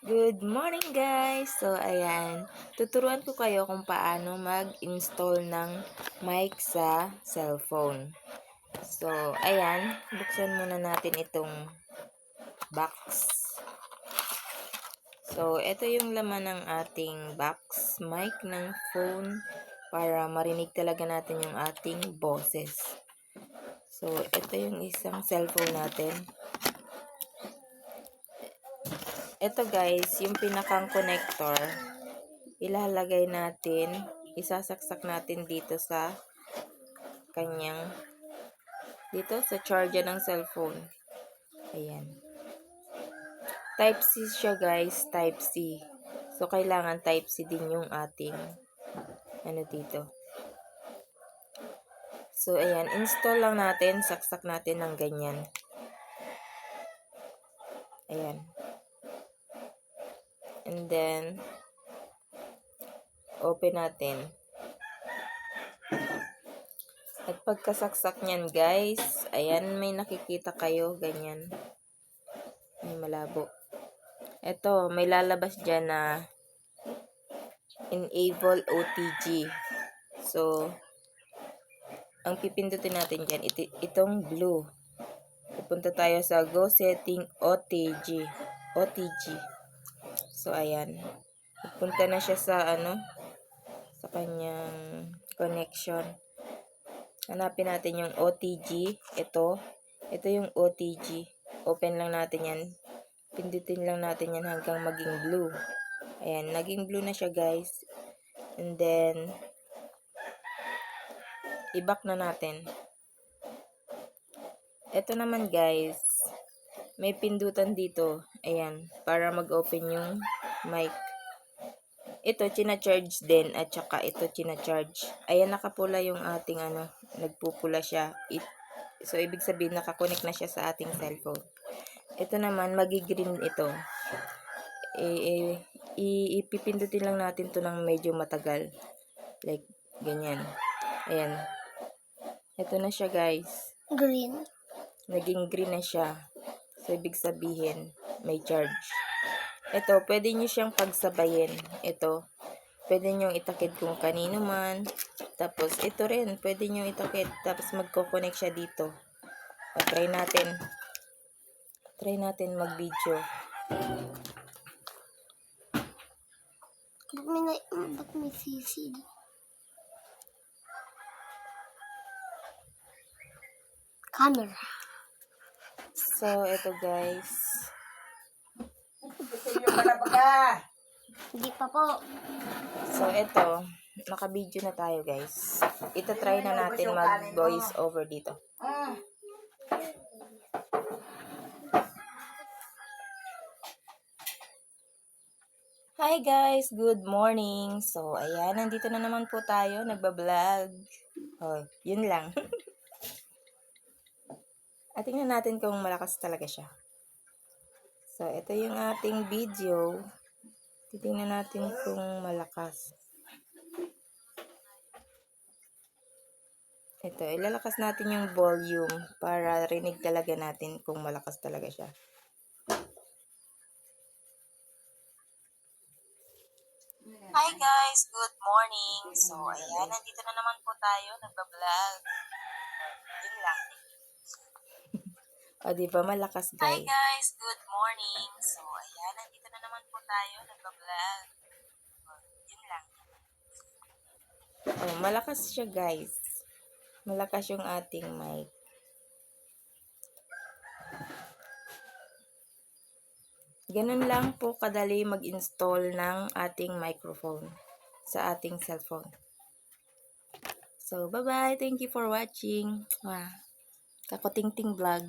Good morning guys! So ayan, tuturuan ko kayo kung paano mag-install ng mic sa cellphone. So ayan, buksan muna natin itong box. So ito yung laman ng ating box, mic ng phone para marinig talaga natin yung ating boses. So ito yung isang cellphone natin. Ito guys, yung pinakang connector, ilalagay natin, isasaksak natin dito sa kanyang, dito sa charger ng cellphone. Ayan. Type C siya guys, Type C. So, kailangan Type C din yung ating, dito. So, ayan, install lang natin, saksak natin ng ganyan. Ayan. And then, open natin. At pagkasaksak niyan guys, ayan, may nakikita kayo, ganyan. Ay, malabo. Ito, may lalabas dyan na enable OTG. So, ang pipindutin natin dyan, itong blue. Pupunta tayo sa Go Setting OTG. So, ayan. Pupunta na siya sa, sa kanyang connection. Hanapin natin yung OTG. Ito yung OTG. Open lang natin yan. Pindutin lang natin yan hanggang maging blue. Ayan, naging blue na siya guys. And then, i-back na natin. Ito naman guys, may pindutan dito. Ayan, para mag-open yung mic. Ito, china-charge din. At saka ito, china-charge. Ayan, nakapula yung ating nagpupula siya. So, ibig sabihin, nakakonect na siya sa ating cellphone. Ito naman, magi-green ito. Ipipindutin lang natin to ng medyo matagal. Like, ganyan. Ayan. Ito na siya guys. Green. Naging green na siya. So, ibig sabihin, may charge. Ito, pwede nyo siyang pagsabayin. Ito, pwede nyo itakid kung kanino man. Tapos, ito rin, pwede nyo itakid. Tapos, magkoconnect siya dito. O, try natin. Try natin mag-video. Ba't may sisid? Camera. So, ito guys. Hindi pa po. So, ito. Naka-video na tayo guys. Ita-try na natin mag-voice over dito. Hi guys! Good morning! So, ayan. Nandito na naman po tayo. Nagbablog. Oh, yun lang. At tingnan natin kung malakas talaga siya. So, ito yung ating video. Titingnan natin kung malakas. Ito, ilalakas natin yung volume para rinig talaga natin kung malakas talaga siya. Hi guys! Good morning! So, ayan. Nandito na naman po tayo. Nagbablog. Yun lang. O, diba malakas guys? Hi guys! Good morning! So, ayan. Nandito na naman po tayo. Nagbablog. Yun lang. O, malakas siya guys. Malakas yung ating mic. Ganun lang po kadali mag-install ng ating microphone sa ating cellphone. So, bye-bye. Thank you for watching. Kakuting-ting vlog.